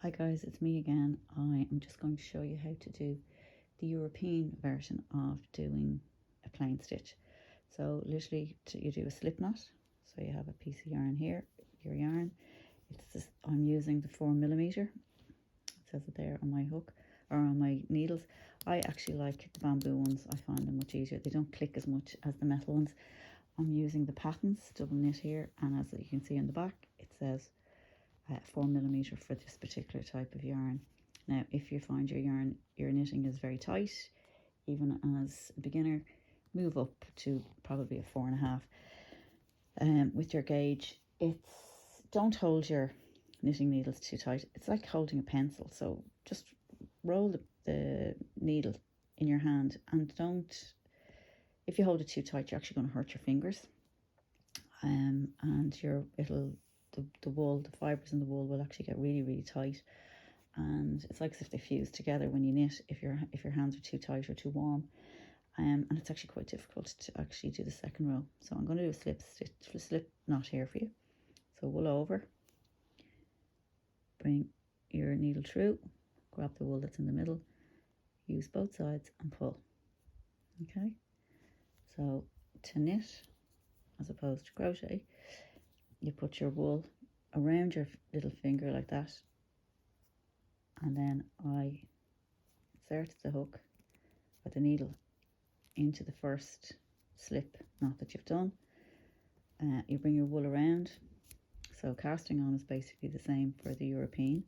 Hi guys, it's me again. I am just going to show you how to do the European version of doing a plain stitch. So literally you do a slip knot. So you have a piece of yarn here, your yarn. I'm using the 4mm. It says it there on my hook or on my needles. I actually like the bamboo ones. I find them much easier. They don't click as much as the metal ones. I'm using the patterns double knit here, and as you can see on the back it says 4mm for this particular type of yarn. Now if you find your knitting is very tight, even as a beginner, move up to probably a 4.5. With your gauge, don't hold your knitting needles too tight. It's like holding a pencil, so just roll the needle in your hand, and if you hold it too tight, you're actually going to hurt your fingers, and the wool, the fibres in the wool will actually get really, really tight, and it's like as if they fuse together when you knit if your hands are too tight or too warm, and it's actually quite difficult to actually do the second row. So I'm going to do a slip knot here for you. So wool over, bring your needle through, grab the wool that's in the middle, use both sides and pull. Okay, so to knit as opposed to crochet, you put your wool around your little finger like that, and then I insert the hook or the needle into the first slip knot that you've done. You bring your wool around. So casting on is basically the same for the European.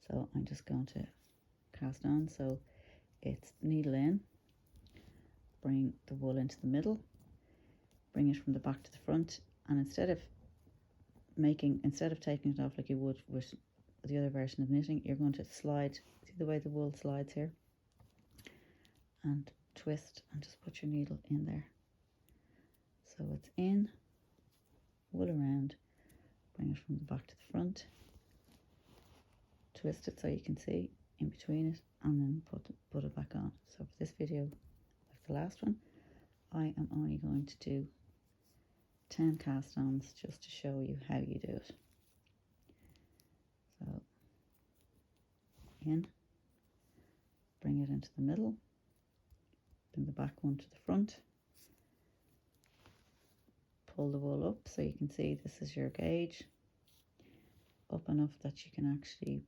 So I'm just going to cast on. So it's needle in, bring the wool into the middle, bring it from the back to the front, and instead of taking it off like you would with the other version of knitting, you're going to slide. See the way the wool slides here, and twist and just put your needle in there. So it's in, wool around, bring it from the back to the front, twist it so you can see in between it, and then put it back on. So for this video, like the last one, I am only going to do 10 cast-ons just to show you how you do it. So in, bring it into the middle, bring the back one to the front, pull the wool up so you can see this is your gauge, up enough that you can actually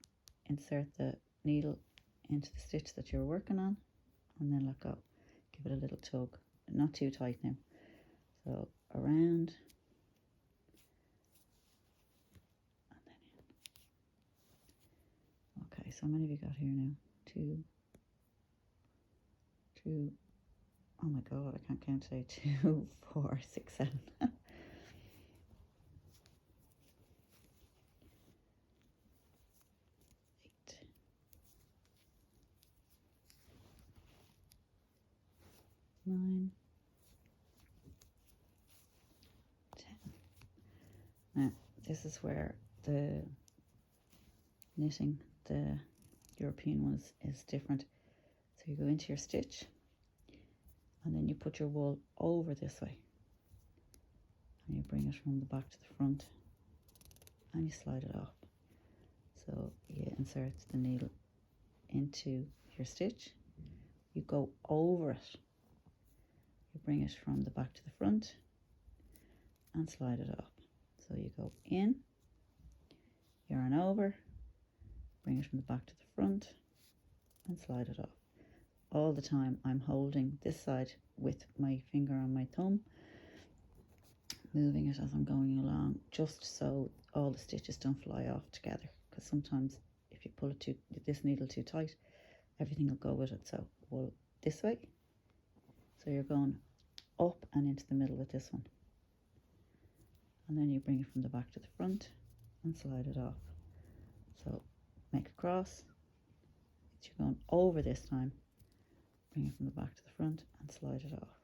insert the needle into the stitch that you're working on, and then let go. Give it a little tug, not too tight now. So around and then in. Okay, so how many have you got here now? Two. Oh my god, I can't count today. 2, 4, 6, 7. 9, 10. Now this is where the knitting, the European one, is different. So you go into your stitch, and then you put your wool over this way, and you bring it from the back to the front, and you slide it off. So you insert the needle into your stitch, you go over it, you bring it from the back to the front and slide it off. So you go in, yarn over, bring it from the back to the front and slide it off. All the time I'm holding this side with my finger on my thumb, moving it as I'm going along, just so all the stitches don't fly off together, because sometimes if you pull this needle too tight, everything will go with it. So wool this way, so you're going up and into the middle with this one, and then you bring it from the back to the front and slide it off. So make a cross, you're going over this time, bring it from the back to the front and slide it off.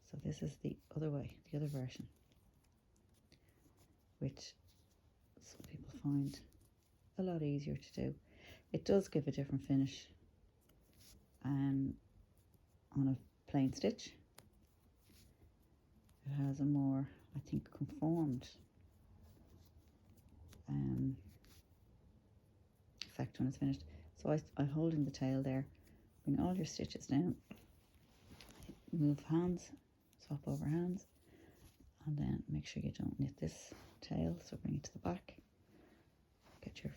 So this is the other way, the other version, which some people find a lot easier to do. It does give a different finish on a plain stitch. It has a more, I think, conformed effect when it's finished. So I'm holding the tail there. Bring all your stitches down. Move hands, swap over hands, and then make sure you don't knit this tail. So bring it to the back. Get your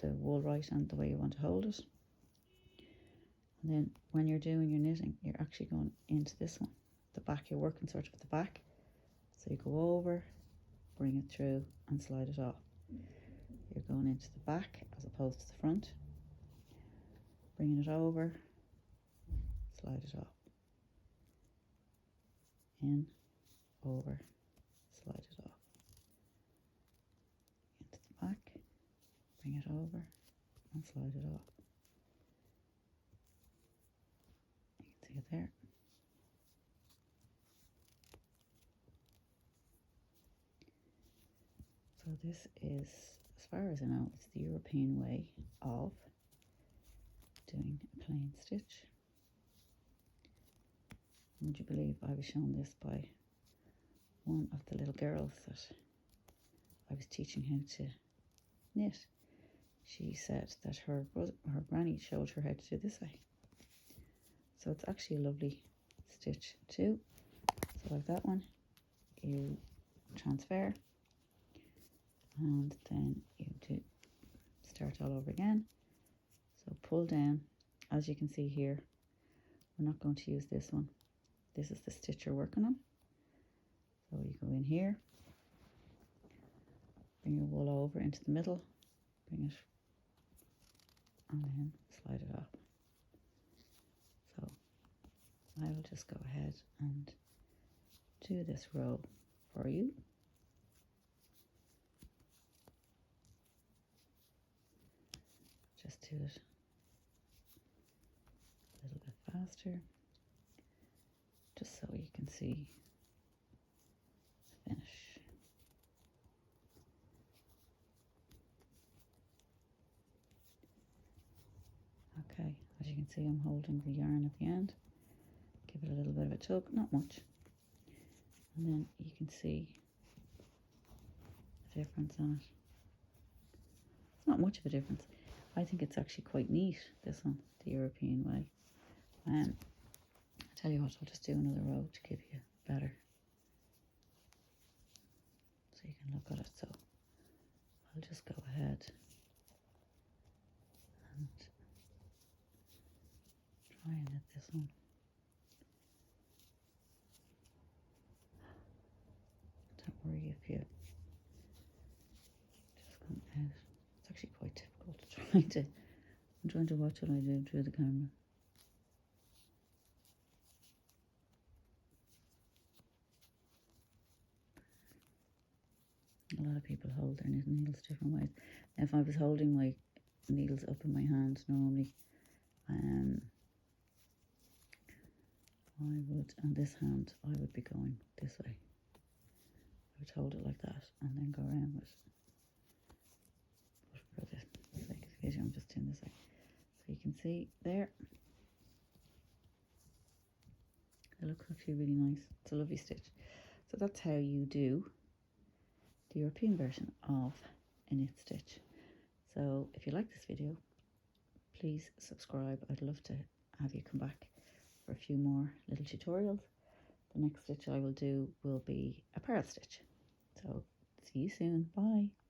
the wool right and the way you want to hold it. And then when you're doing your knitting, you're actually going into this one, the back. You're working sort of at the back. So you go over, bring it through, and slide it off. You're going into the back as opposed to the front. Bringing it over, slide it off. In, over, slide it off. Into the back, bring it over, and slide it off. You can see it there. So this is, as far as I know, it's the European way of doing a plain stitch. Would you believe I was shown this by one of the little girls that I was teaching how to knit? She said that her granny showed her how to do this way. So it's actually a lovely stitch too. So like that one, you transfer, and then you do start all over again. So pull down, as you can see here. We're not going to use this one. This is the stitch you're working on. So you go in here, bring your wool over into the middle, bring it, and then slide it up. So I will just go ahead and do this row for you. Just do it a little bit faster, just so you can see the finish. Okay, as you can see, I'm holding the yarn at the end. Give it a little bit of a tug, not much. And then you can see the difference on it. It's not much of a difference. I think it's actually quite neat, this one, the European way. I tell you what, I'll just do another row to give you better, so you can look at it. So I'll just go ahead and try and knit this one. Don't worry if you just come out. It's actually quite difficult to I'm trying to watch what I do through the camera. A lot of people hold their knitting needles different ways. If I was holding my needles up in my hand normally, I would, on this hand, I would be going this way. I would hold it like that and then go around with it. But for the sake of the video, I'm just doing this way. So you can see there. It looks actually really nice. It's a lovely stitch. So that's how you do the European version of a knit stitch. So if you like this video, please subscribe. I'd love to have you come back for a few more little tutorials. The next stitch I will do will be a purl stitch. So see you soon. Bye.